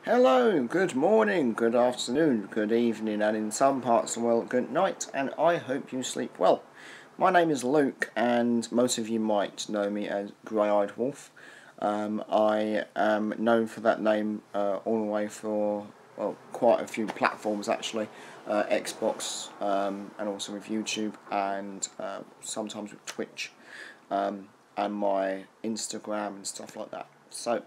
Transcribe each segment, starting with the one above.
Hello, good morning, good afternoon, good evening, and in some parts of the world, good night, and I hope you sleep well. My name is Luke, and most of you might know me as Grey-Eyed Wolf. I am known for that name all the way for quite a few platforms actually, Xbox, and also with YouTube, and sometimes with Twitch, and my Instagram and stuff like that. So,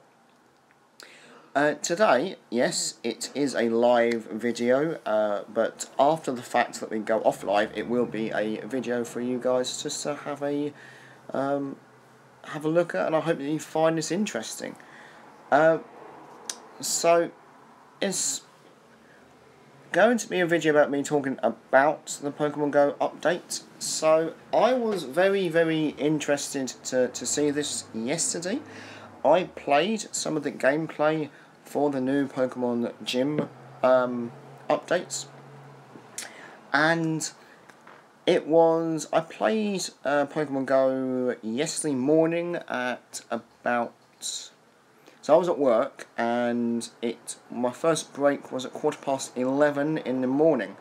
today, yes, it is a live video, but after the fact that we go off live, it will be a video for you guys just to have a look at, and I hope that you find this interesting. So, it's going to be a video about me talking about the Pokemon Go update. So, I was very, very interested to see this yesterday. I played some of the gameplay for the new Pokemon Gym updates, and I played Pokemon Go yesterday morning at about, so I was at work, and my first break was at 11:15 in the morning.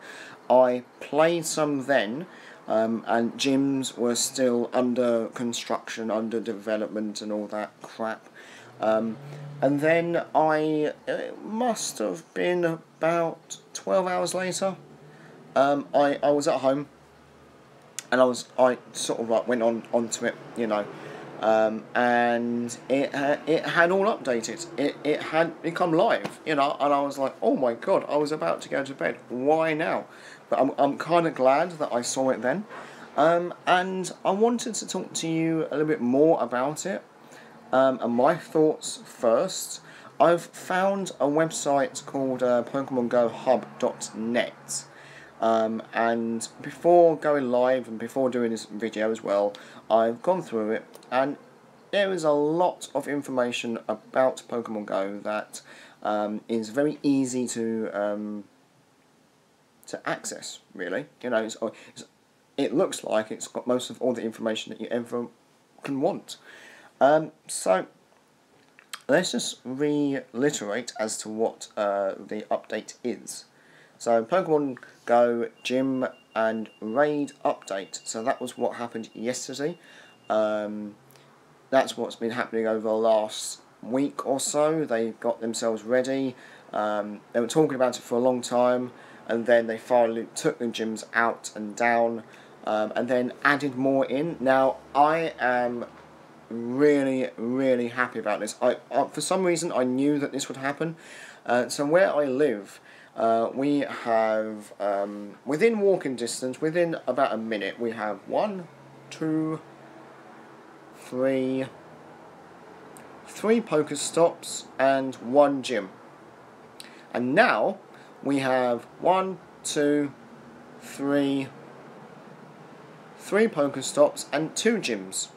I played some then, and gyms were still under construction, under development and all that crap. And then it must have been about 12 hours later, I was at home, and I sort of like went onto it, and it had all updated. It had become live, and I was like, oh my god, I was about to go to bed. Why now? But I'm kind of glad that I saw it then, and I wanted to talk to you a little bit more about it. And my thoughts first. I've found a website called PokemonGoHub.net, and before going live and before doing this video as well, I've gone through it, and there is a lot of information about Pokemon Go that is very easy to access. Really, it looks like it's got most of all the information that you ever can want. So, let's just reiterate as to what the update is. So, Pokemon Go Gym and Raid update. So that was what happened yesterday. That's what's been happening over the last week or so. They got themselves ready. They were talking about it for a long time, and then they finally took the gyms out and down, and then added more in. Now, I am really, really happy about this. For some reason, I knew that this would happen. So where I live, we have, within walking distance, within about a minute, we have 3 Pokestops and 1 gym. And now we have 3 Pokestops and 2 gyms.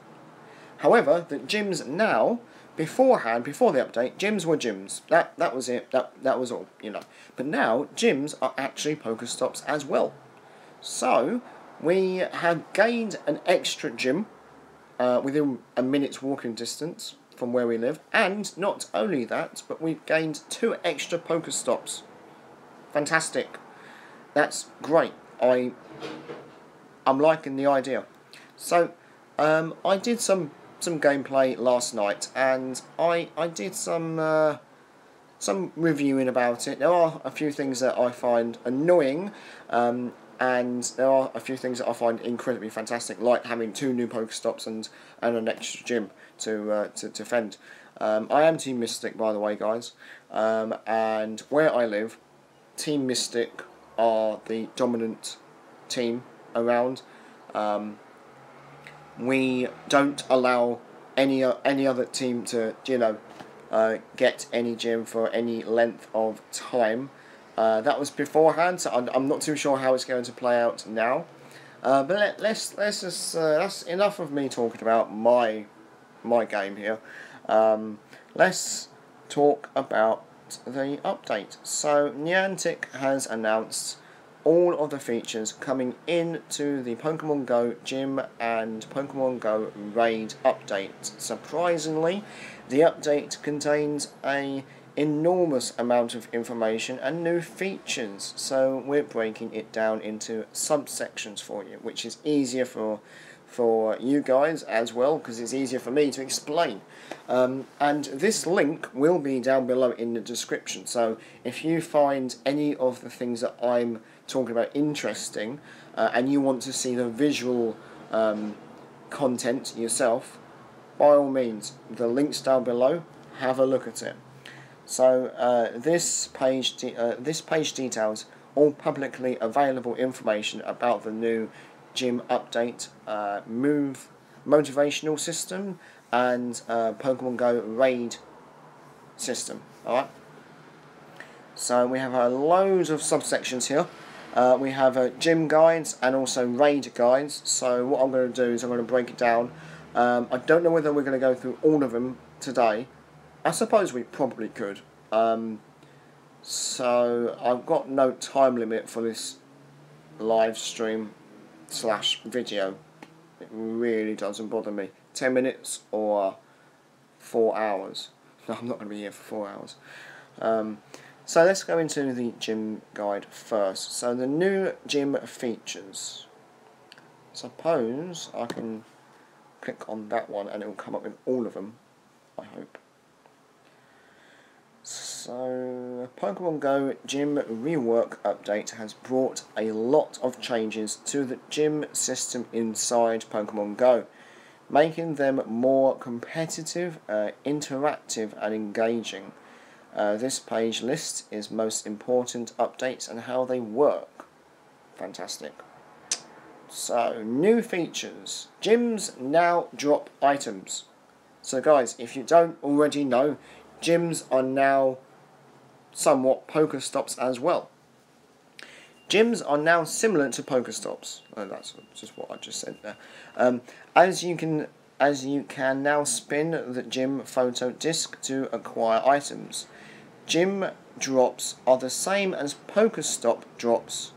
However, the gyms now, before the update, gyms were gyms. That was it. That was all, But now, gyms are actually Pokestops as well. So, we have gained an extra gym within a minute's walking distance from where we live. And not only that, but we've gained 2 extra Pokestops. Fantastic. That's great. I'm liking the idea. So, I did some gameplay last night, and I did some reviewing about it. There are a few things that I find annoying, and there are a few things that I find incredibly fantastic, like having 2 new Pokestops and an extra gym to defend. I am Team Mystic, by the way, guys, and where I live, Team Mystic are the dominant team around. We don't allow any other team to, get any gym for any length of time. That was beforehand, so I'm not too sure how it's going to play out now. But let's just that's enough of me talking about my game here. Let's talk about the update. So Niantic has announced all of the features coming into the Pokemon Go Gym and Pokemon Go Raid update. Surprisingly, the update contains a enormous amount of information and new features. So we're breaking it down into subsections for you, which is easier for you guys as well, because it's easier for me to explain. And this link will be down below in the description. So if you find any of the things that I'm talking about interesting, and you want to see the visual content yourself, by all means, the link's down below. Have a look at it. So this page details all publicly available information about the new gym update, move motivational system, and Pokemon Go raid system. Alright. So we have loads of subsections here. We have gym guides and also raid guides. So what I'm going to do is I'm going to break it down. I don't know whether we're going to go through all of them today. I suppose we probably could. So I've got no time limit for this live stream / video. It really doesn't bother me. 10 minutes or 4 hours. No, I'm not going to be here for 4 hours. So let's go into the gym guide first. So the new gym features. Suppose I can click on that one and it will come up with all of them, I hope. So Pokemon Go Gym Rework Update has brought a lot of changes to the gym system inside Pokemon Go, making them more competitive, interactive and engaging. This page lists its most important updates and how they work. Fantastic. So, new features. Gyms now drop items. So guys, if you don't already know, gyms are now somewhat Pokestops as well. Gyms are now similar to Pokestops. Oh, that's just what I just said there. As you can now spin the gym photo disc to acquire items. Gym drops are the same as Pokestop drops.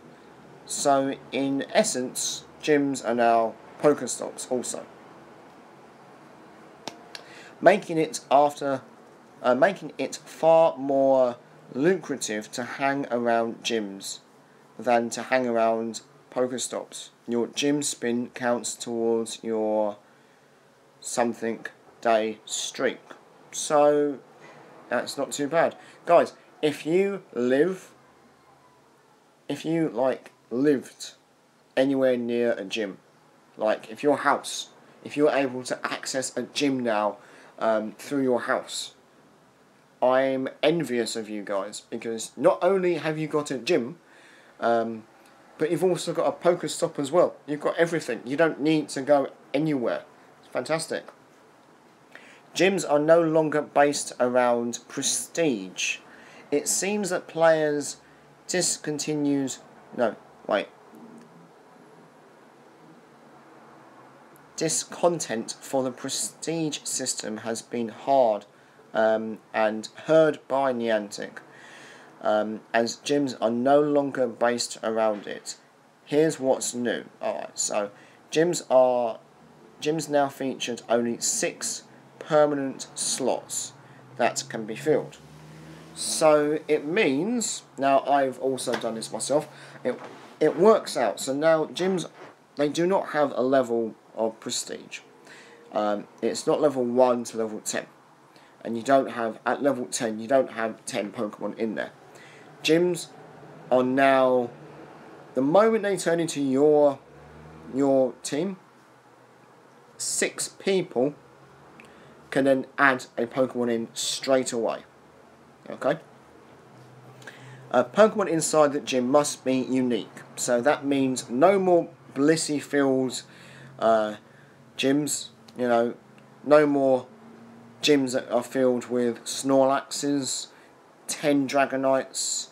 So in essence, gyms are now Pokestops also. Making it far more lucrative to hang around gyms than to hang around Pokestops. Your gym spin counts towards your something day streak. So that's not too bad. Guys, if you lived anywhere near a gym, like if you're able to access a gym now through your house, I'm envious of you guys, because not only have you got a gym, but you've also got a Pokestop as well. You've got everything. You don't need to go anywhere. It's fantastic. Gyms are no longer based around prestige. It seems that players discontent for the prestige system has been hard and heard by Niantic, as gyms are no longer based around it. Here's what's new. Alright, so gyms now featured only 6 permanent slots that can be filled. So it means, now I've also done this myself, it works out. So now gyms, they do not have a level of prestige. It's not level 1 to level 10. And you don't have, at level 10, you don't have 10 Pokemon in there. Gyms are now, the moment they turn into your team, 6 people can then add a Pokemon in straight away. Okay? Pokemon inside the gym must be unique. So that means no more Blissey-filled gyms. You know, no more gyms that are filled with Snorlaxes, 10 Dragonites,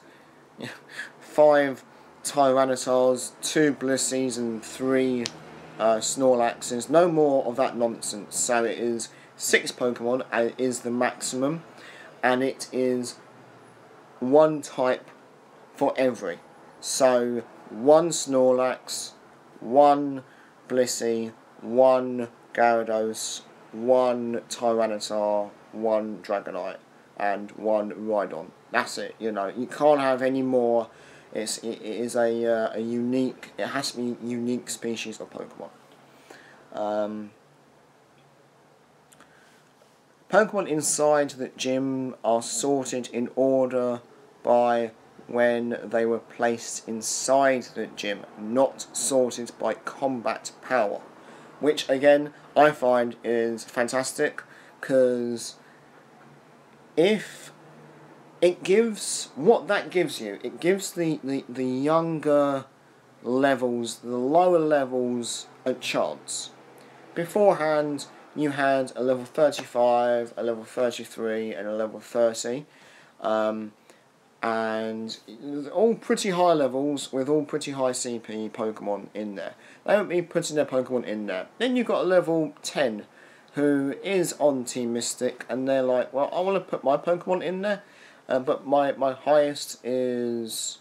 5 Tyranitar's, 2 Blissies and 3 Snorlaxes. No more of that nonsense. So it is 6 Pokemon is the maximum, and it is 1 type for every. So 1 Snorlax, 1 Blissey, 1 Gyarados, 1 Tyranitar, 1 Dragonite. and 1 Rhydon. That's it. You know, you can't have any more. It is a unique. It has to be a unique species of Pokemon. Pokemon inside the gym are sorted in order by when they were placed inside the gym, not sorted by combat power, which again I find is fantastic, because if it gives what that gives you, it gives the younger levels, the lower levels, a chance. Beforehand, you had a level 35, a level 33, and a level 30. And all pretty high levels with all pretty high CP Pokemon in there. They won't be putting their Pokemon in there. Then you've got a level 10 who is on Team Mystic, and they're like, well, I want to put my Pokemon in there, but my highest is,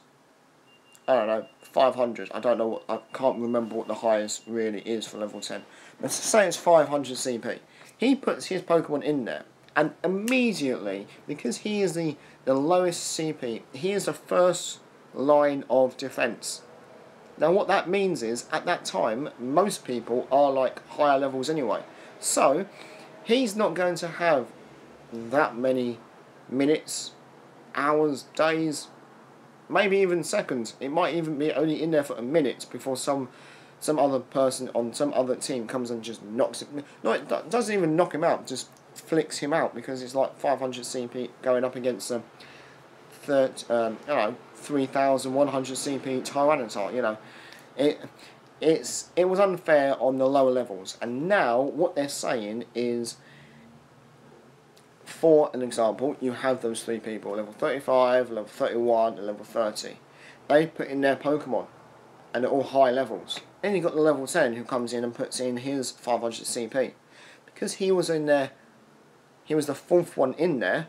I don't know, 500. I don't know what, I can't remember what the highest really is for level 10. Let's say it's 500 CP. He puts his Pokemon in there, and immediately, because he is the lowest CP, he is the first line of defense. Now what that means is, at that time, most people are like higher levels anyway. So, he's not going to have that many minutes, hours, days, maybe even seconds. It might even be only in there for a minute before some other person on some other team comes and just knocks him. No, it doesn't even knock him out, just flicks him out, because it's like 500 CP going up against a 3,100 CP Tyranitar. You know, it was unfair on the lower levels, and now what they're saying is, for an example, you have those 3 people, level 35, level 31, and level 30. They put in their Pokemon, and they're all high levels. Then you've got the level 10 who comes in and puts in his 500 CP. Because he was in there, he was the 4th one in there,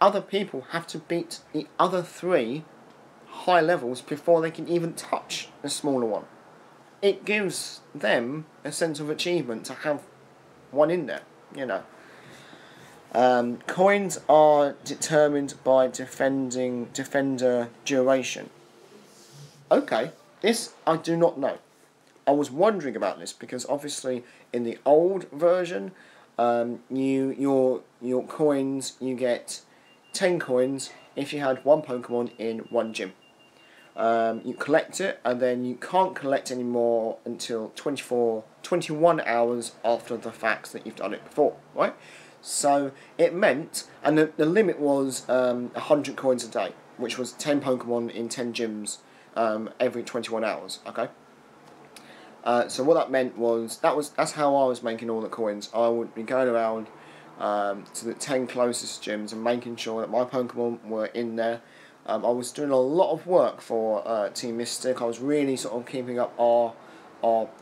other people have to beat the other 3 high levels before they can even touch the smaller one. It gives them a sense of achievement to have one in there, you know. Coins are determined by defender duration. Okay, this I do not know. I was wondering about this because obviously in the old version, your coins, you get 10 coins if you had 1 Pokemon in 1 gym. You collect it, and then you can't collect any more until 21 hours after the fact that you've done it before, right? So it meant, and the limit was 100 coins a day, which was 10 Pokemon in 10 gyms every 21 hours, okay? So what that meant was, that's how I was making all the coins. I would be going around to the 10 closest gyms and making sure that my Pokemon were in there. I was doing a lot of work for Team Mystic. I was really sort of keeping up our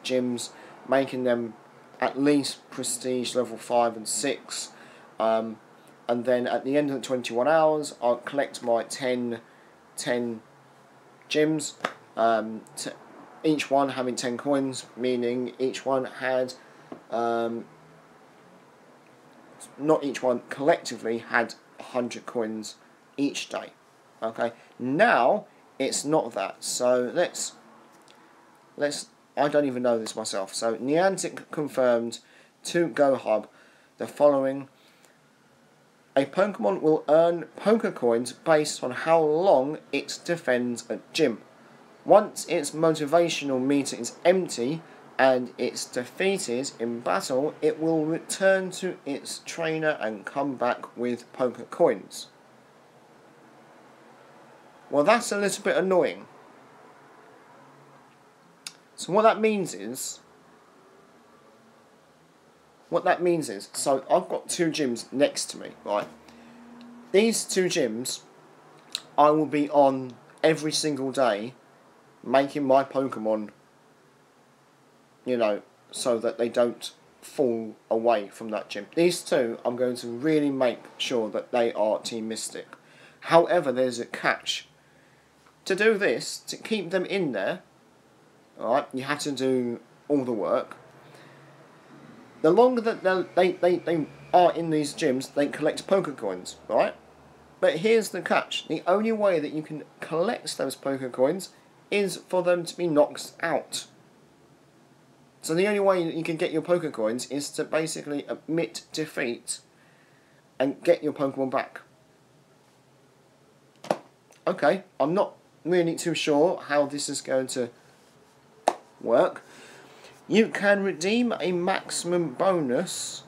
gyms, making them at least prestige level 5 and 6. And then at the end of the 21 hours, I'll collect my 10 gyms, each one having 10 coins, meaning each one had, not each one, collectively had 100 coins each day. Okay, now it's not that. So let's I don't even know this myself. So Niantic confirmed to GoHub the following: a Pokemon will earn Poké Coins based on how long it defends a gym. Once its motivational meter is empty and it's defeated in battle, it will return to its trainer and come back with Poké Coins. Well, that's a little bit annoying. So what that means is, so I've got 2 gyms next to me, right? These 2 gyms, I will be on every single day, making my Pokemon, you know, so that they don't fall away from that gym. These 2, I'm going to really make sure that they are Team Mystic. However, there's a catch. To do this, to keep them in there, alright, you have to do all the work. The longer that are in these gyms, they collect poker coins, right? But here's the catch. The only way that you can collect those poker coins is for them to be knocked out. So the only way you can get your poker coins is to basically admit defeat and get your Pokemon back. Okay, I'm not really too sure how this is going to work. You can redeem a maximum bonus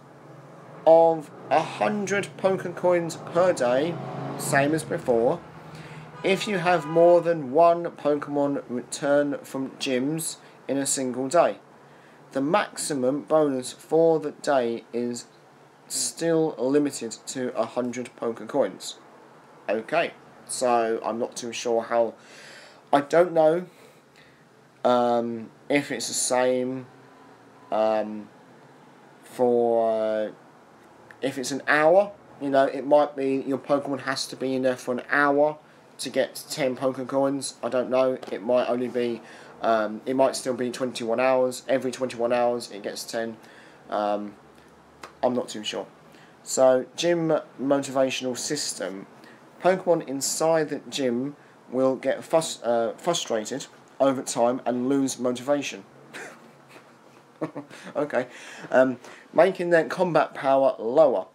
of 100 poker coins per day, same as before, if you have more than one Pokemon return from gyms in a single day. The maximum bonus for the day is still limited to 100 poker coins. Okay, so I'm not too sure how. I don't know if it's the same for if it's an hour. You know, it might be your Pokemon has to be in there for an hour to get 10 poker coins. I don't know. It might only be. It might still be 21 hours. Every 21 hours it gets 10. I'm not too sure. So, gym motivational system. Pokemon inside the gym will get frustrated over time and lose motivation. Okay. Making their combat power lower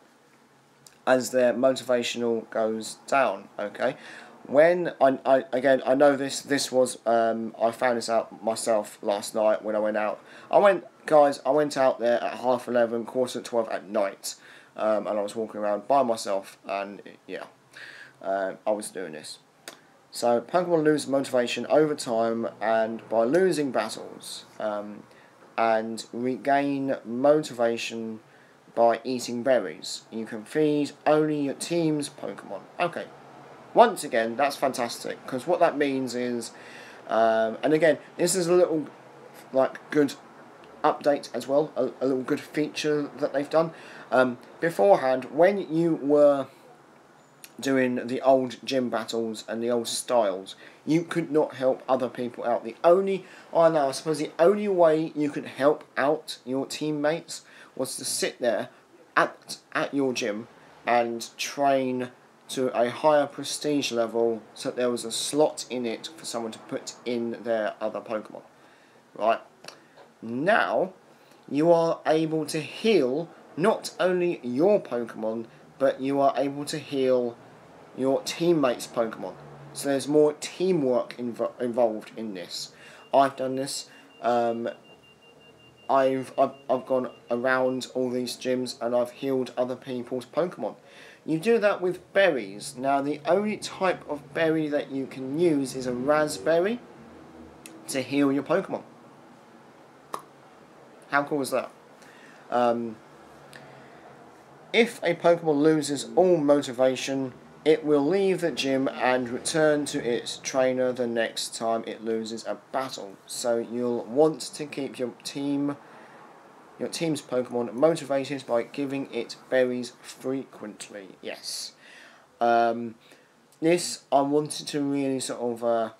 as their motivational goes down. Okay. When I know this was I found this out myself last night when I went out. I went out there at 11:30, 11:45 at night, and I was walking around by myself, and yeah, I was doing this. So Pokemon lose motivation over time and by losing battles, and regain motivation by eating berries. You can feed only your team's Pokemon. Okay. Once again, that's fantastic, because what that means is, and again, this is a little, good update as well, a little good feature that they've done. Beforehand, when you were doing the old gym battles and the old styles, you could not help other people out. I suppose the only way you could help out your teammates was to sit there at your gym and train to a higher prestige level, so that there was a slot in it for someone to put in their other Pokemon. Right? Now, you are able to heal not only your Pokemon, but you are able to heal your teammates' Pokemon. So there's more teamwork involved in this. I've done this. I've gone around all these gyms and I've healed other people's Pokemon. You do that with berries. Now, the only type of berry that you can use is a raspberry to heal your Pokemon. How cool is that? If a Pokemon loses all motivation, it will leave the gym and return to its trainer the next time it loses a battle. So you'll want to keep your team's Pokemon motivated by giving it berries frequently. Yes. This, I wanted to really sort of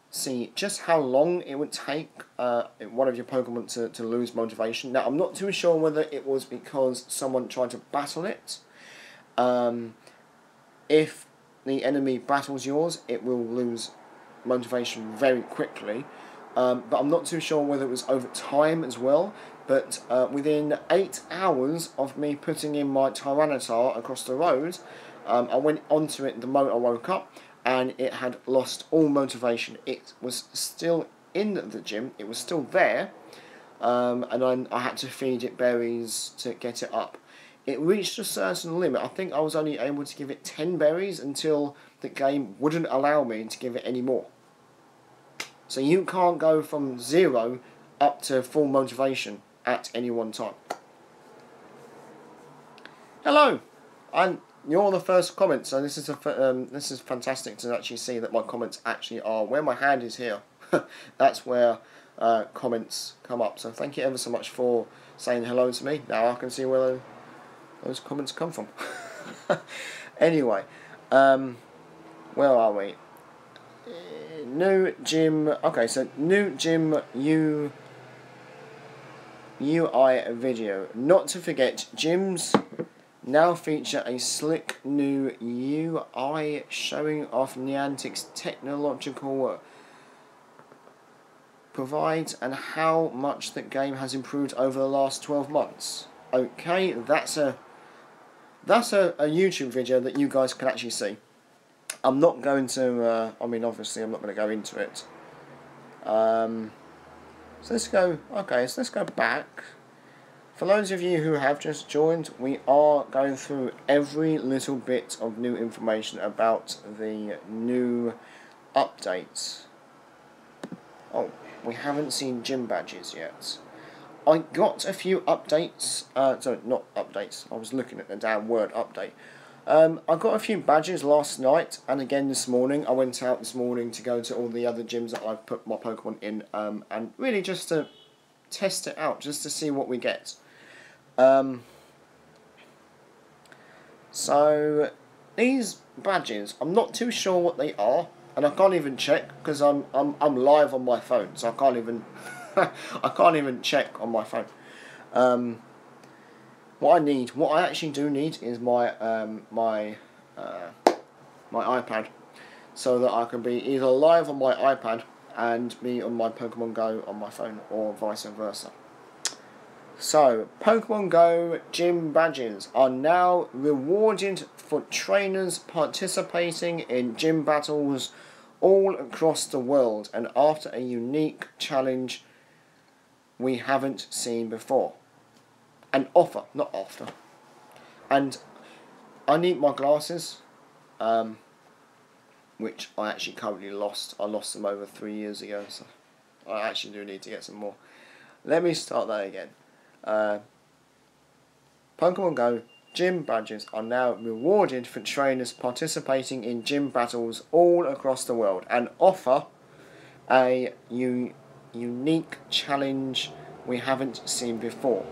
see just how long it would take one of your Pokemon to lose motivation. Now, I'm not too sure whether it was because someone tried to battle it. If the enemy battles yours, it will lose motivation very quickly. But I'm not too sure whether it was over time as well. But within 8 hours of me putting in my Tyranitar across the road, I went onto it the moment I woke up, and it had lost all motivation. It was still in the gym, it was still there, and I had to feed it berries to get it up. It reached a certain limit. I think I was only able to give it 10 berries until the game wouldn't allow me to give it any more. So you can't go from 0 up to full motivation at any one time. Hello, and you're the first comment, so this is fantastic to actually see that my comments actually are where my hand is here. That's where comments come up. So thank you ever so much for saying hello to me. Now I can see where those comments come from. Anyway, where are we? New gym. Okay, so new gym UI video. Not to forget, gyms now feature a slick new UI showing off Niantic's technological provides and how much the game has improved over the last 12 months. Okay, that's a YouTube video that you guys can actually see. I'm not going to, obviously I'm not going to go into it. So let's go back. For those of you who have just joined, we are going through every little bit of new information about the new updates. Oh, we haven't seen gym badges yet. I got a few updates, sorry, not updates, I was looking at the damn word update. I got a few badges last night, and again this morning. I went out this morning to go to all the other gyms that I've put my Pokemon in, and really just to test it out, just to see what we get. So these badges, I'm not too sure what they are, and I can't even check because I'm live on my phone, so I can't even I can't even check on my phone. What I actually do need is my my iPad, so that I can be either live on my iPad and be on my Pokemon Go on my phone, or vice versa. So, Pokemon Go gym badges are now rewarded for trainers participating in gym battles all across the world, and after a unique challenge we haven't seen before. An offer, not after. And I need my glasses, which I actually currently lost. I lost them over 3 years ago, so I actually do need to get some more. Let me start that again. Pokemon Go gym badges are now rewarded for trainers participating in gym battles all across the world, and offer a unique challenge we haven't seen before.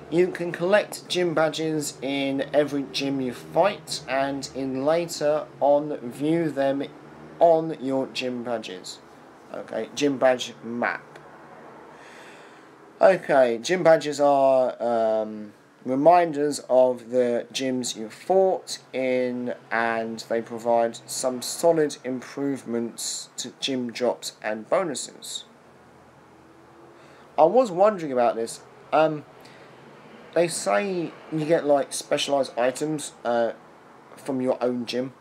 You can collect gym badges in every gym you fight, and in later on view them on your gym badges. Okay, gym badge map. Okay, gym badges are reminders of the gyms you fought in, and they provide some solid improvements to gym drops and bonuses. I was wondering about this. They say you get like specialised items from your own gym,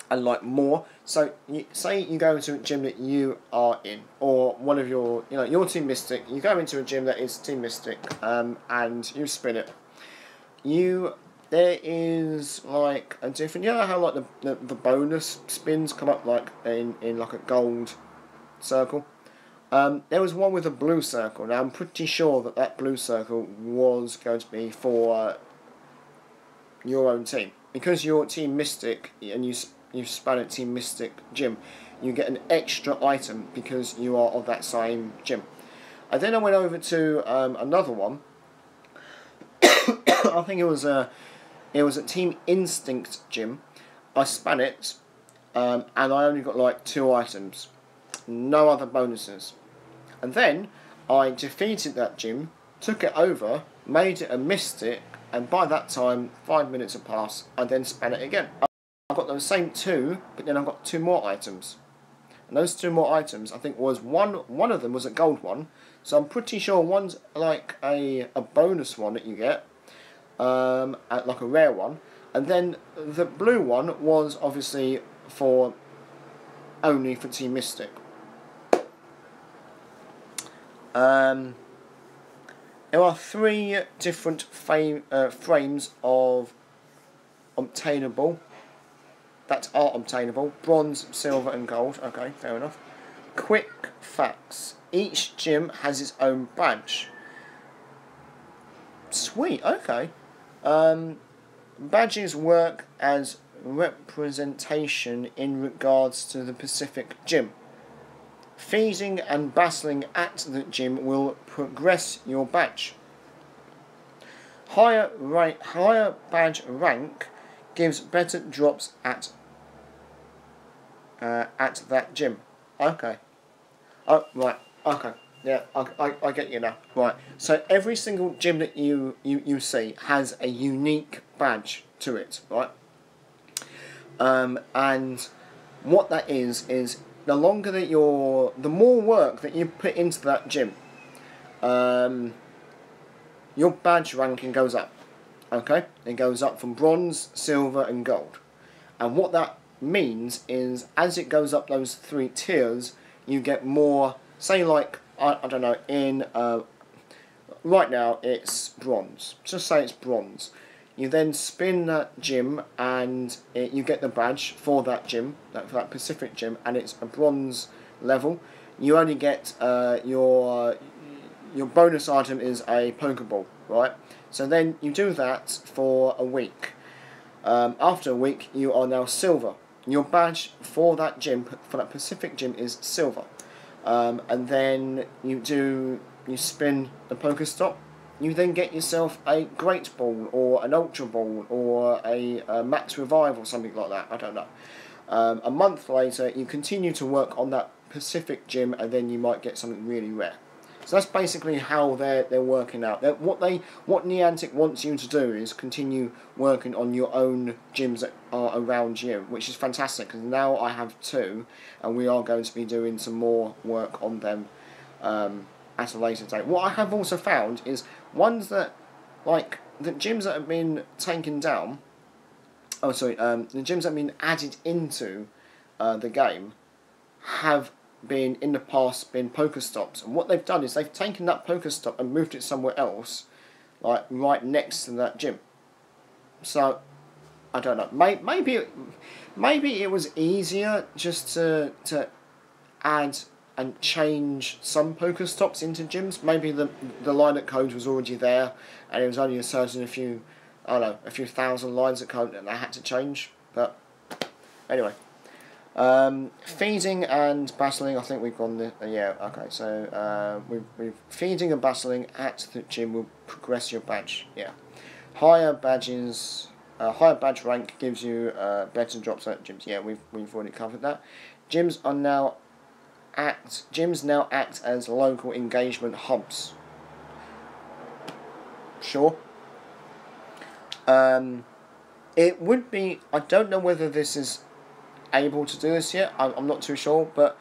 and like more. So say you go into a gym that you are in, or one of your, your Team Mystic. You go into a gym that is Team Mystic, and you spin it. There is like a different. You know how like the bonus spins come up like in like a gold circle. There was one with a blue circle. Now I'm pretty sure that blue circle was going to be for your own team, because you're Team Mystic and you span at Team Mystic gym. You get an extra item because you are of that same gym. And then I went over to another one. I think it was a Team Instinct gym. I span it, and I only got like 2 items, no other bonuses. And then I defeated that gym, took it over, made it a Mystic, and by that time 5 minutes had passed. I then span it again. I got those same 2, but then I got 2 more items. And those 2 more items, I think, was one of them was a gold one. So I'm pretty sure one's like a bonus one that you get, like a rare one. And then the blue one was obviously only for Team Mystic. There are 3 different frames of obtainable. That are obtainable: bronze, silver, and gold. Okay, fair enough. Quick facts: each gym has its own badge. Sweet. Okay. Badges work as representation in regards to the specific gym. Feeding and battling at the gym will progress your badge. Higher badge rank gives better drops at that gym. Okay. Oh, right. Okay. Yeah, I get you now. Right. So every single gym that you see has a unique badge to it, right? And what that is the longer that the more work that you put into that gym, your badge ranking goes up. Okay? It goes up from bronze, silver, and gold. And what that means is, as it goes up those 3 tiers, you get more. Say, like I don't know. In right now, it's bronze. Just say it's bronze. You then spin that gym, and you get the badge for that gym, for that Pacific gym, and it's a bronze level. You only get your bonus item is a Pokeball, right? So then you do that for a week. After a week, you are now silver. Your badge for that gym, for that Pacific gym, is silver. And then you spin the Pokestop. You then get yourself a Great Ball or an Ultra Ball or a Max Revive or something like that. I don't know. A month later, you continue to work on that Pacific gym, and then you might get something really rare. So that's basically how they're working out. What Niantic wants you to do is continue working on your own gyms that are around you, which is fantastic, because now I have 2, and we are going to be doing some more work on them at a later date. What I have also found is ones that, like, the gyms that have been taken down, the gyms that have been added into the game have been, in the past, been Pokestops. And what they've done is they've taken that Pokestop and moved it somewhere else, like right next to that gym. So, I don't know. Maybe it was easier just to add and change some Pokestops into gyms. Maybe the line-up code was already there, and it was only a few thousand lines of code that they had to change. But anyway. Feeding and battling, I think we've gone okay, so we've feeding and battling at the gym will progress your badge, higher badge rank gives you better drops at gyms, we've already covered that. Gyms now act as local engagement hubs. Sure. It would be, I don't know whether this is able to do this yet, I'm not too sure, but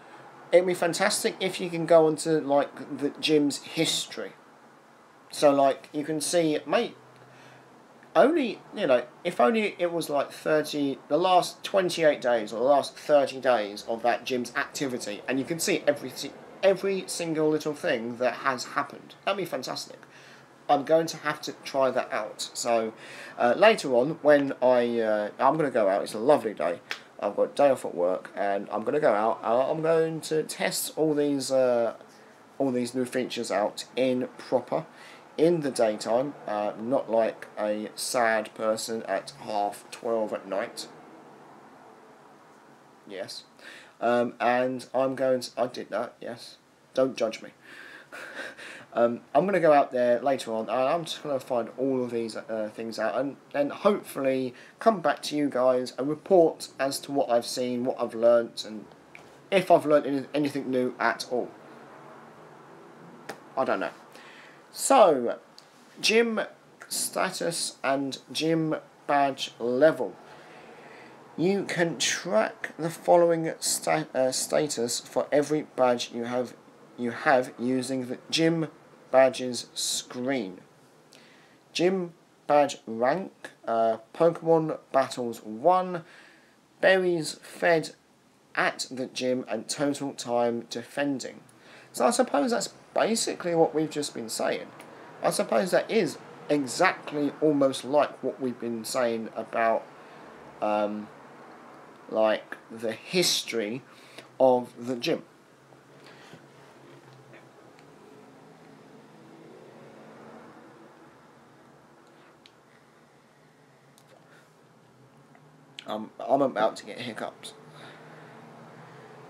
it'd be fantastic if you can go onto, like, the gym's history. So, like, you can see, mate, only, if only it was like the last 28 days or the last 30 days of that gym's activity, and you can see every single little thing that has happened. That'd be fantastic. I'm going to have to try that out. So, later on, when I'm going to go out, it's a lovely day, I've got a day off at work, and I'm going to go out. I'm going to test all these new features out in the daytime, not like a sad person at 12:30 at night. Yes, and I'm going to. I did that. Yes, don't judge me. I'm going to go out there later on, and I'm just going to find all of these things out, and then hopefully come back to you guys and report as to what I've seen, what I've learnt, and if I've learnt anything new at all. I don't know. So, gym status and gym badge level. You can track the following status for every badge you have using the gym badges screen. Gym badge rank, Pokemon battles 1, berries fed at the gym, and total time defending. So I suppose that's basically what we've just been saying. I suppose that is exactly almost like what we've been saying about like the history of the gym. I'm about to get hiccups.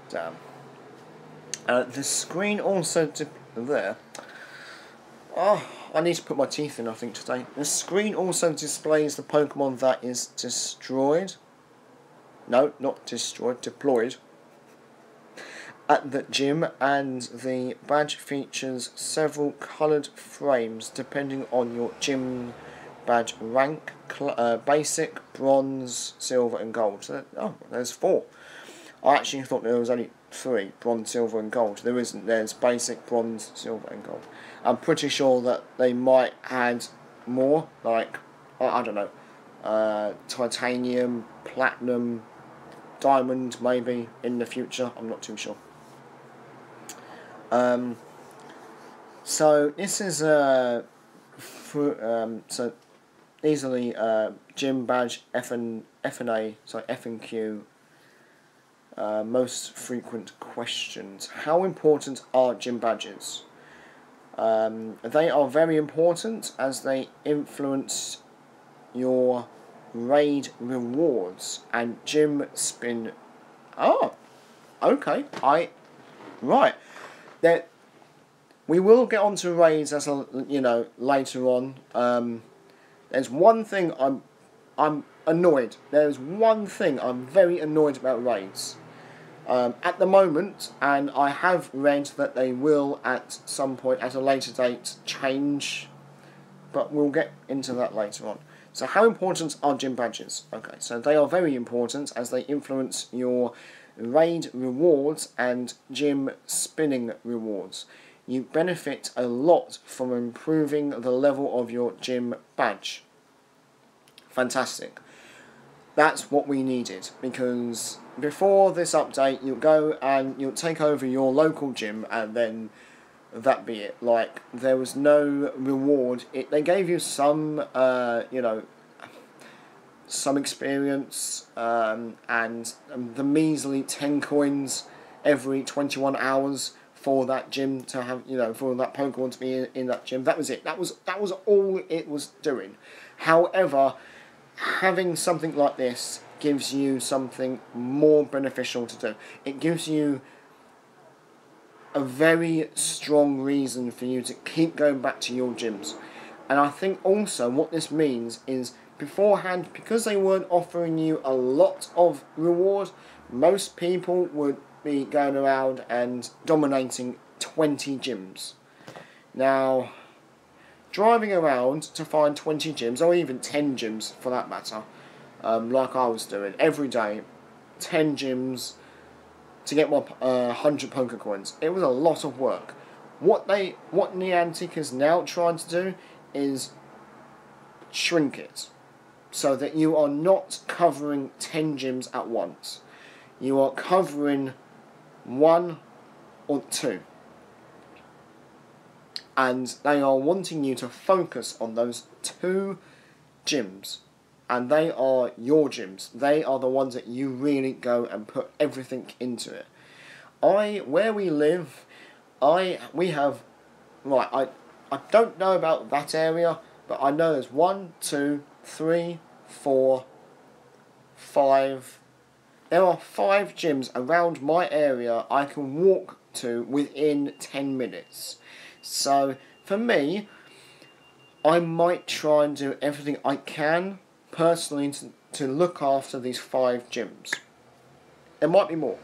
Damn. The screen also there. Oh, I need to put my teeth in, I think, today. The screen also displays the Pokemon that is destroyed. No, not destroyed, deployed. at the gym, and the badge features several coloured frames depending on your gym badge rank: basic, bronze, silver, and gold. So, there's 4. I actually thought there was only 3: bronze, silver, and gold. There isn't. There's basic, bronze, silver, and gold. I'm pretty sure that they might add more, like I don't know, titanium, platinum, diamond, maybe in the future. I'm not too sure. So this is so these are the gym badge F and A, sorry, F and Q. Most frequent questions. How important are gym badges? They are very important as they influence your raid rewards and gym spin. Oh, okay. Right. There, we will get onto raids as later on. There's one thing I'm annoyed. There's one thing I'm very annoyed about raids. At the moment, and I have read that they will at some point at a later date change, but we'll get into that later on. So how important are gym badges? Okay, so they are very important as they influence your raid rewards and gym spinning rewards. You benefit a lot from improving the level of your gym badge. Fantastic. That's what we needed, because before this update, you'll go and you'll take over your local gym, and then that be it. Like, there was no reward. They gave you some, some experience, and the measly 10 coins every 21 hours for that gym to have, for that Pokemon to be in that gym. That was it. That was all it was doing. However, having something like this gives you something more beneficial to do. It gives you a very strong reason for you to keep going back to your gyms. And I think also what this means is beforehand, because they weren't offering you a lot of reward, most people would be going around and dominating 20 gyms. Now, driving around to find 20 gyms, or even 10 gyms for that matter, like I was doing every day, 10 gyms to get my 100 poker coins. It was a lot of work. What Niantic is now trying to do is shrink it so that you are not covering 10 gyms at once. You are covering 1 or 2. And they are wanting you to focus on those 2 gyms. And they are your gyms. They are the ones that you really go and put everything into it. Where we live, we have, right, I don't know about that area, but I know there's 1, 2, 3, 4, 5. There are 5 gyms around my area I can walk to within 10 minutes. So, for me, I might try and do everything I can, personally, to look after these 5 gyms. There might be more.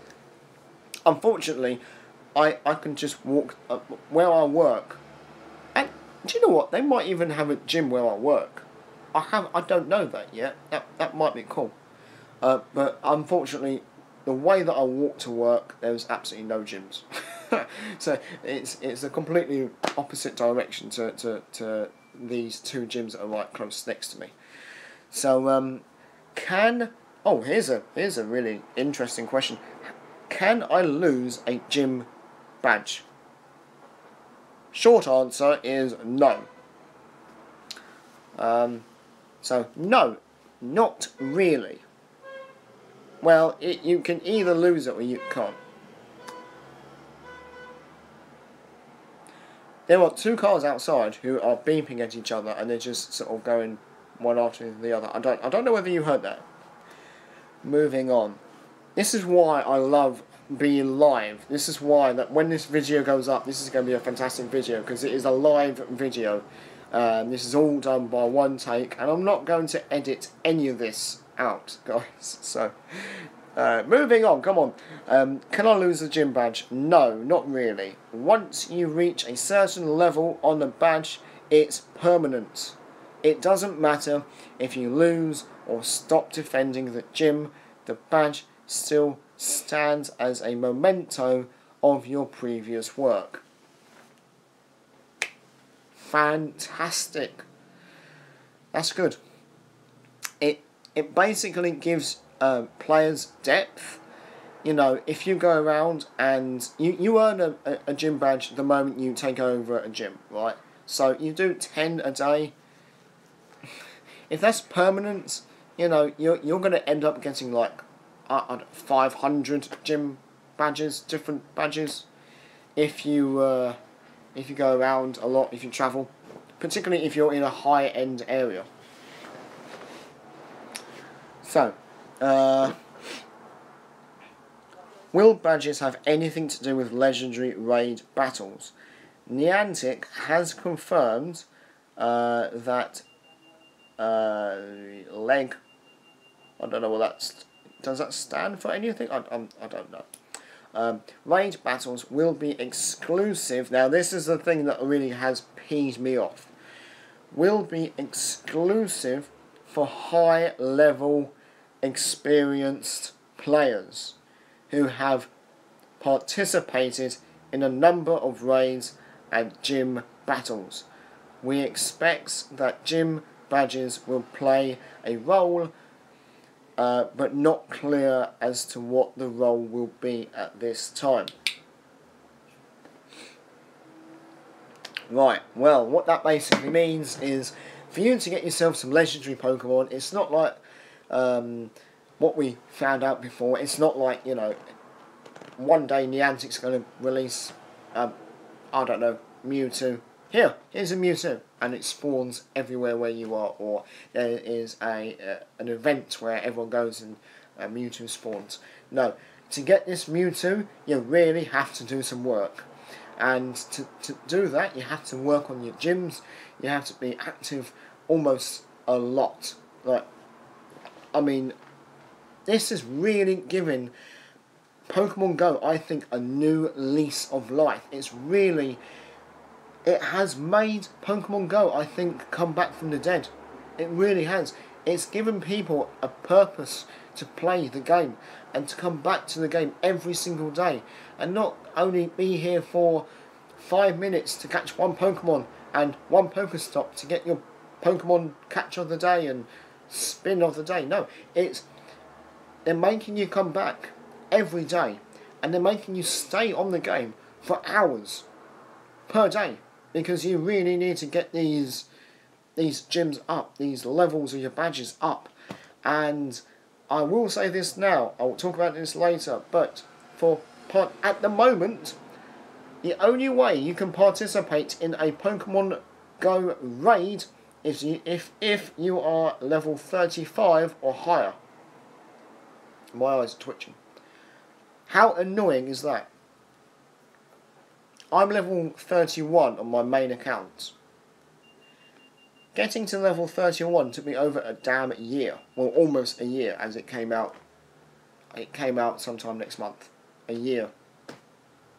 Unfortunately, I can just walk where I work. And do you know what? They might even have a gym where I work. I don't know that yet. That might be cool. But unfortunately, the way that I walk to work, there's absolutely no gyms. So it's a completely opposite direction to these 2 gyms that are right close next to me. So here's a really interesting question. Can I lose a gym badge? Short answer is no. So no, not really. Well, you can either lose it or you can't. There are 2 cars outside who are beeping at each other, and they're just sort of going one after the other. I don't know whether you heard that. Moving on. This is why I love being live. This is why that when this video goes up, this is going to be a fantastic video, because it is a live video. This is all done by one take, and I'm not going to edit any of this out, guys. So, moving on, come on. Can I lose the gym badge? No, not really. Once you reach a certain level on the badge, it's permanent. It doesn't matter if you lose or stop defending the gym, the badge still stands as a memento of your previous work. Fantastic. That's good. It basically gives players depth. You know, if you go around and you earn a gym badge the moment you take over a gym, right? So you do 10 a day. If that's permanent, you know, you're going to end up getting like 500 gym badges, different badges. If you go around a lot, if you travel, particularly if you're in a high-end area. So, will badges have anything to do with legendary raid battles? Niantic has confirmed that leg. I don't know what that's. Does that stand for anything? I don't know. Raid battles will be exclusive. Now, this is the thing that really has peed me off. Will be exclusive for high-level, experienced players who have participated in a number of raids and gym battles. We expect that gym badges will play a role, but not clear as to what the role will be at this time. Right, well, what that basically means is for you to get yourself some legendary Pokemon, it's not like what we found out before. It's not like, you know, one day Niantic's going to release, I don't know, Mewtwo. Here's a Mewtwo, and it spawns everywhere where you are, or there is an event where everyone goes and Mewtwo spawns. No, to get this Mewtwo, you really have to do some work. And to do that, you have to work on your gyms, you have to be active almost a lot. Like, I mean, this is really giving Pokemon Go, I think, a new lease of life. It has made Pokemon Go, I think, come back from the dead. It really has. It's given people a purpose to play the game and to come back to the game every single day and not only be here for 5 minutes to catch one Pokemon and one Pokestop to get your Pokemon catch of the day and spin of the day. No, they're making you come back every day and they're making you stay on the game for hours per day because you really need to get these gyms up, these levels of your badges up. And I will say this now, I will talk about this later, but at the moment, the only way you can participate in a Pokemon Go raid is if you are level 35 or higher. My eyes are twitching. How annoying is that? I'm level 31 on my main account. Getting to level 31 took me over a damn year. Well, almost a year, as it came out. It came out sometime next month. A year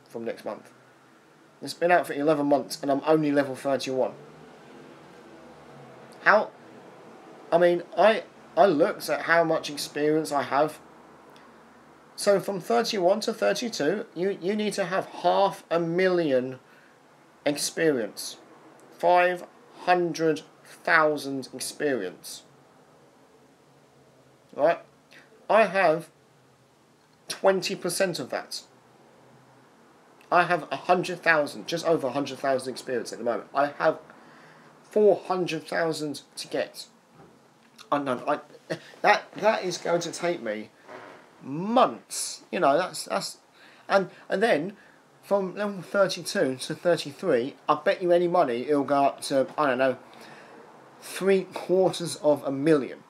from next month. It's been out for 11 months and I'm only level 31. How? I mean, I looked at how much experience I have. So from 31 to 32, you need to have 500,000 experience. 500,000 experience. Right? I have 20% of that. I have 100,000, just over 100,000 experience at the moment. I have 400,000 to get. That is going to take me months. You know, and then from level 32 to 33, I bet you any money it'll go up to, I don't know, 750,000.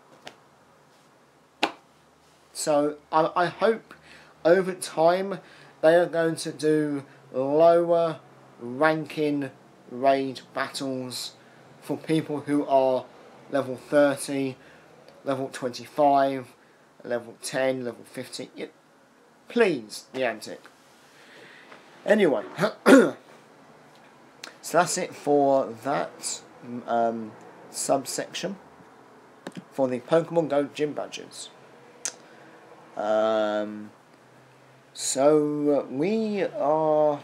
So I hope over time they are going to do lower ranking raid battles for people who are level 30 level 25, level 10, level 50. Please, Niantic. Anyway, so that's it for that subsection for the Pokemon Go gym badges. So we are...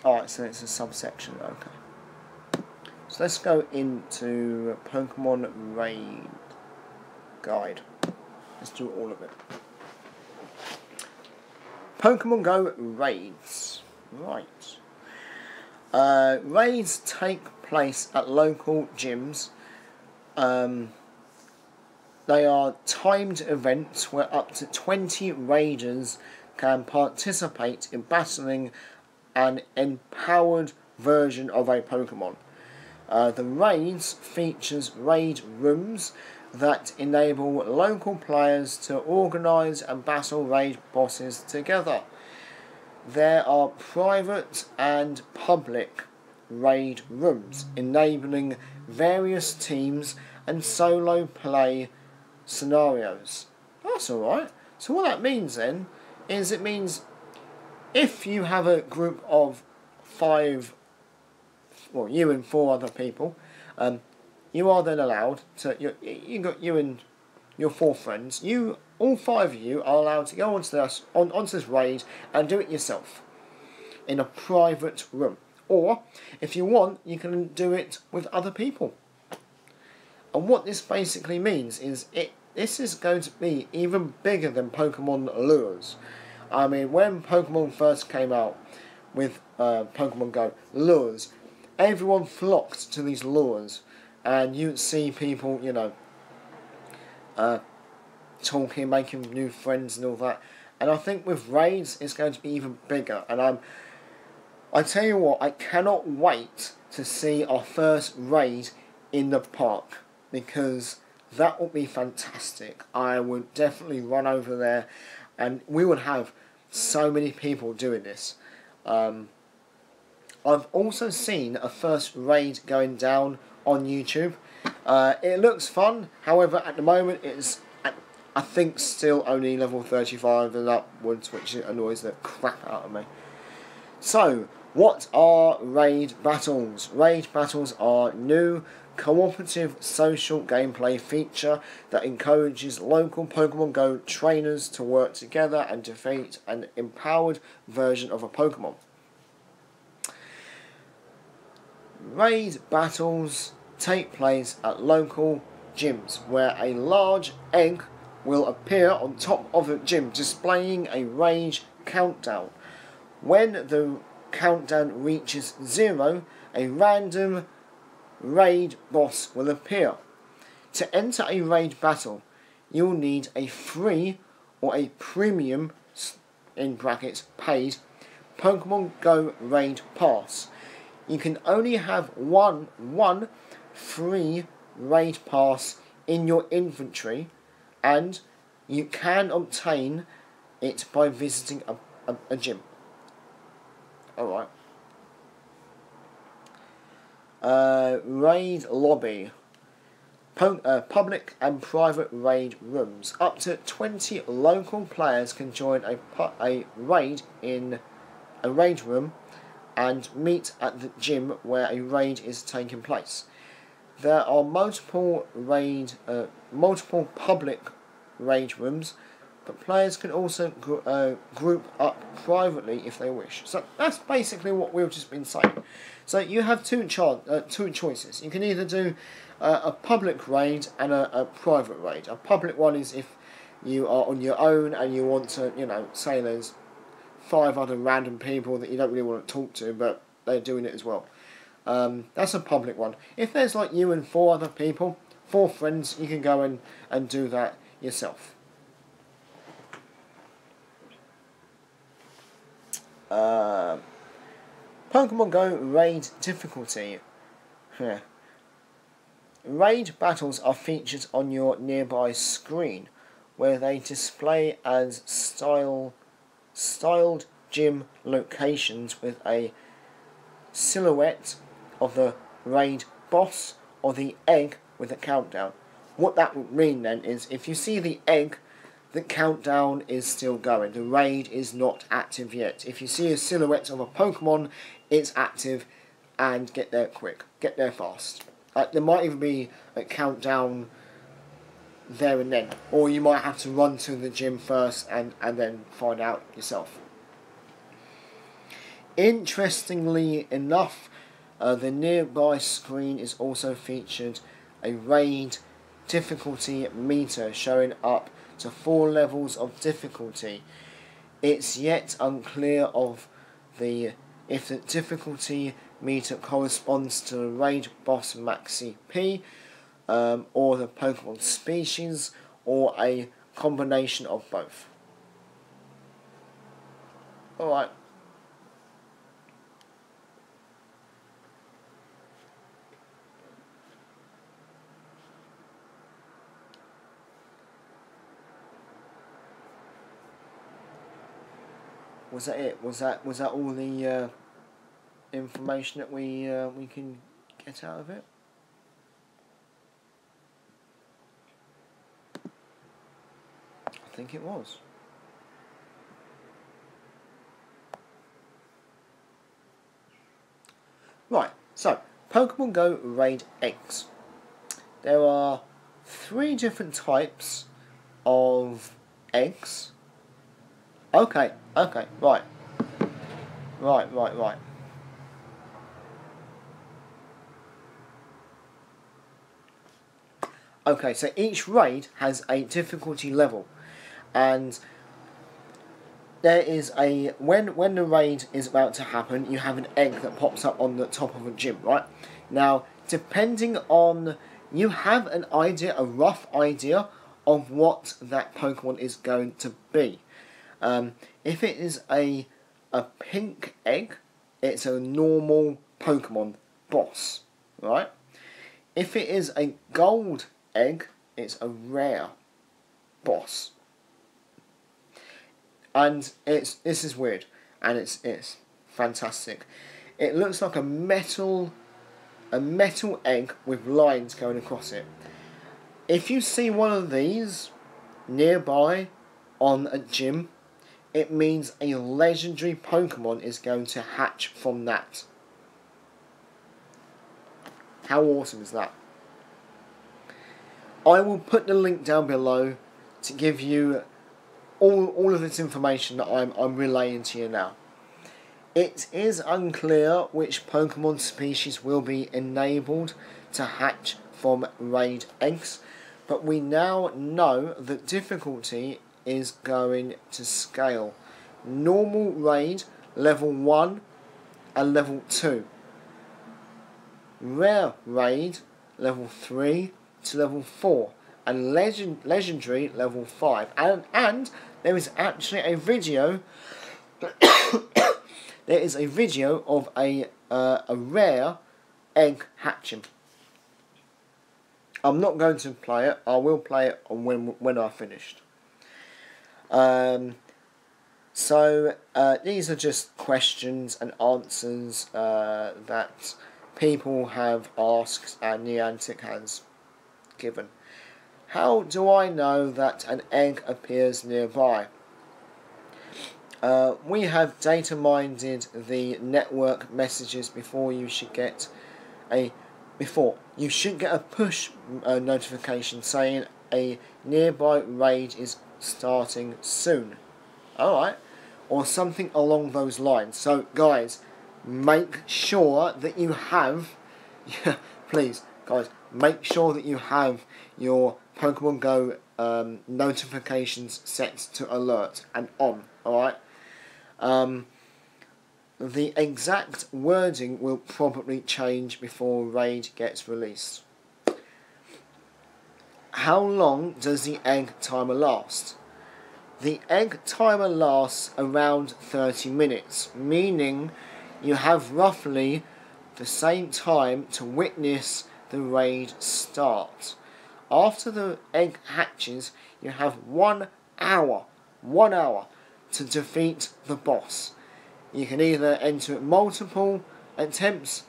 Alright, so it's a subsection, okay. So let's go into Pokemon Raid Guide. Let's do all of it. Pokemon Go Raids. Right. Raids take place at local gyms. They are timed events where up to 20 raiders can participate in battling an empowered version of a Pokemon. The raids features raid rooms that enable local players to organise and battle raid bosses together. There are private and public raid rooms enabling various teams and solo play scenarios. That's alright. So what that means then is it means if you have a group of 5, well, you and 4 other people, you are then allowed to, you and your 4 friends, all 5 of you are allowed to go onto this raid and do it yourself in a private room. Or, if you want, you can do it with other people. And what this basically means is this is going to be even bigger than Pokemon Lures. I mean, when Pokemon first came out with Pokemon Go Lures, everyone flocked to these lures, and you'd see people, talking, making new friends and all that. And I think with raids, it's going to be even bigger. And I tell you what, I cannot wait to see our first raid in the park, because that would be fantastic. I would definitely run over there, and we would have so many people doing this. I've also seen a first raid going down on YouTube. It looks fun, however at the moment it's, I think, still only level 35 and upwards, which annoys the crap out of me. So, what are raid battles? Raid battles are new cooperative social gameplay feature that encourages local Pokemon Go trainers to work together and defeat an empowered version of a Pokemon. Raid battles take place at local gyms where a large egg will appear on top of a gym displaying a raid countdown. When the countdown reaches 0, a random raid boss will appear. To enter a raid battle, you'll need a free or a premium, in brackets, paid, Pokemon Go raid pass. You can only have one free raid pass in your inventory, and you can obtain it by visiting a gym. Alright. Raid lobby. Public and private raid rooms. Up to 20 local players can join a raid in a raid room and meet at the gym where a raid is taking place. There are multiple public raid rooms, but players can also group up privately if they wish. So that's basically what we've just been saying. So you have two choices. You can either do a public raid and a private raid. A public one is if you are on your own and you want to, say there's 5 other random people that you don't really want to talk to, but they're doing it as well. That's a public one. If there's like you and 4 other people, 4 friends, you can go and do that yourself. Pokemon Go raid difficulty. Raid battles are featured on your nearby screen, where they display as styled gym locations with a silhouette of the raid boss or the egg with a countdown. What that would mean then is if you see the egg, the countdown is still going. The raid is not active yet. If you see a silhouette of a Pokemon, it's active, and get there quick. Get there fast. There might even be a countdown there and then. Or you might have to run to the gym first and then find out yourself. Interestingly enough, the nearby screen is also featured a raid difficulty meter showing up to 4 levels of difficulty. It's yet unclear if the difficulty meter corresponds to the raid boss max CP, or the Pokemon species, or a combination of both. Alright. Was that it? Was that all the information that we can get out of it? I think it was. Right, so Pokemon Go Raid Eggs. There are 3 different types of eggs. Okay, right. Okay, so each raid has a difficulty level, and there is when the raid is about to happen, you have an egg that pops up on the top of a gym, right? Now, depending on, you have an idea, a rough idea of what that Pokemon is going to be. If it is a pink egg, it's a normal Pokemon boss, right? If it is a gold egg, it's a rare boss. And this is weird, and it's fantastic. It looks like a metal egg with lines going across it. If you see one of these nearby on a gym, it means a legendary Pokemon is going to hatch from that. How awesome is that? I will put the link down below to give you all of this information that I'm relaying to you now. It is unclear which Pokemon species will be enabled to hatch from raid eggs, but we now know that difficulty is going to scale. Normal raid, level 1 and level 2. Rare raid, level 3 to level 4. And legendary, level 5. And there is actually a video there is a video of a rare egg hatching. I'm not going to play it. I will play it when I've finished. So these are just questions and answers that people have asked and Niantic has given. How do I know that an egg appears nearby? We have data mined the network messages before you should get a push notification saying a nearby raid is starting soon. Alright, or something along those lines. So guys, make sure that you have please guys, make sure that you have your Pokemon Go notifications set to alert and on. Alright, the exact wording will probably change before raid gets released. How long does the egg timer last? The egg timer lasts around 30 minutes, meaning you have roughly the same time to witness the raid start. After the egg hatches, you have 1 hour to defeat the boss. You can either enter multiple attempts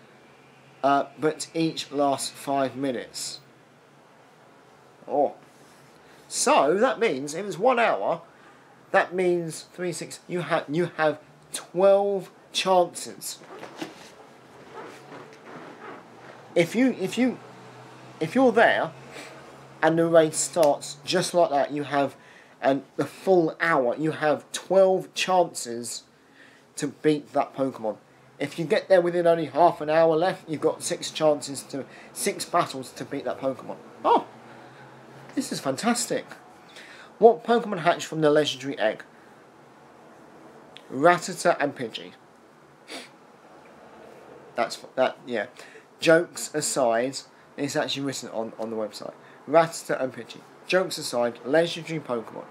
but each lasts 5 minutes. Oh. So, that means, if it's 1 hour, that means 3, 6, you have 12 chances. If you're there, and the race starts just like that, you have the full hour, you have 12 chances to beat that Pokemon. If you get there within only half an hour left, you've got 6 battles to beat that Pokemon. Oh, this is fantastic. What Pokemon hatched from the legendary egg? Rattata and Pidgey. Yeah. Jokes aside, it's actually written on the website. Rattata and Pidgey. Jokes aside, legendary Pokemon.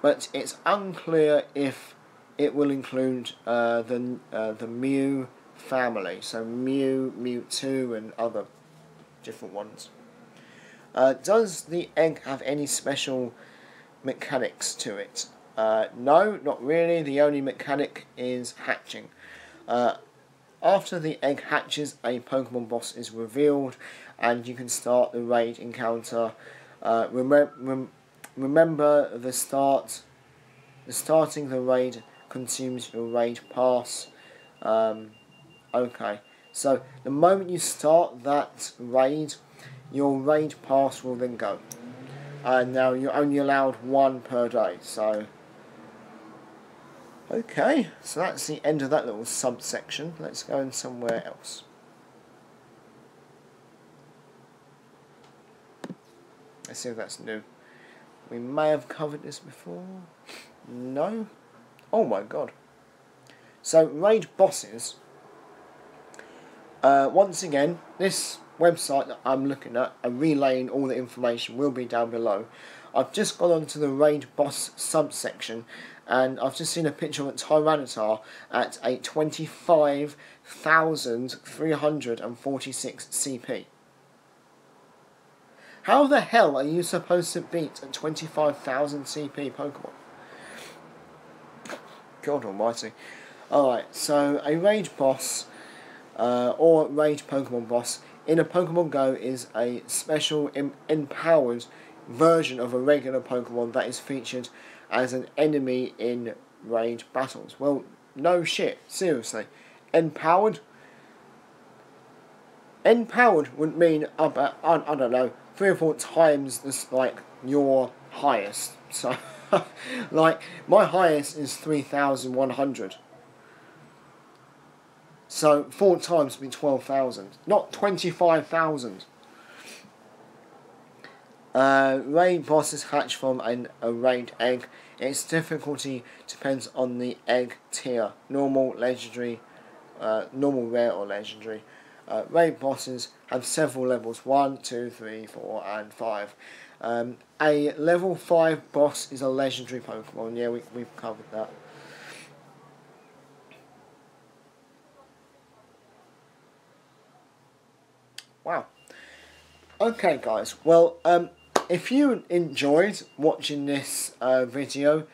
But it's unclear if it will include the Mew family. So Mew, Mewtwo and other different ones. Does the egg have any special mechanics to it? No, not really. The only mechanic is hatching. After the egg hatches, a Pokemon boss is revealed, and you can start the raid encounter. Remember starting the raid consumes your raid pass. Okay, so the moment you start that raid, your raid pass will then go. And now you're only allowed 1 per day, so... Okay, so that's the end of that little subsection. Let's go in somewhere else. Let's see if that's new. We may have covered this before. No? Oh my god. So, raid bosses. Once again, this website that I'm looking at and relaying all the information will be down below. I've just gone onto the raid boss subsection, and I've just seen a picture of a Tyranitar at a 25,346 CP. How the hell are you supposed to beat a 25,000 CP Pokemon? God almighty. Alright, so a raid boss, or raid Pokemon boss, in a Pokemon Go is a special empowered version of a regular Pokemon that is featured as an enemy in raid battles. Well, no shit, seriously. Empowered? Empowered would mean about, I don't know, 3 or 4 times this, like, your highest. So, like, my highest is 3,100. So, 4 times would be 12,000. Not 25,000. Raid bosses hatch from a raid egg. Its difficulty depends on the egg tier. Normal, legendary, normal, rare or legendary. Raid bosses have several levels. 1, 2, 3, 4 and 5. A level 5 boss is a legendary Pokemon. Yeah, we've covered that. Wow. Okay guys, well, if you enjoyed watching this video,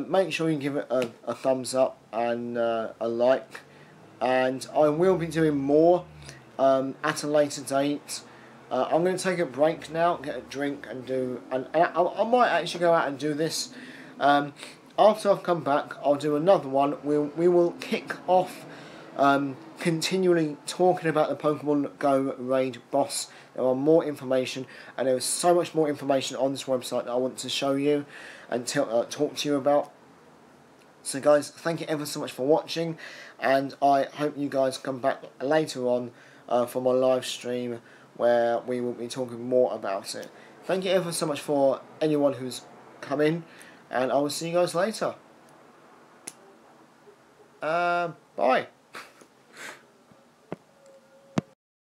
make sure you give it a thumbs up and a like, and I will be doing more at a later date. I'm going to take a break now, get a drink and I might actually go out and do this. After I've come back, I'll do another one. We will kick off continually talking about the Pokemon Go raid boss. There are more information, and there is so much more information on this website that I want to show you and talk to you about. So guys, thank you ever so much for watching, and I hope you guys come back later on for my live stream where we will be talking more about it. Thank you ever so much for anyone who's come in, and I will see you guys later. Bye.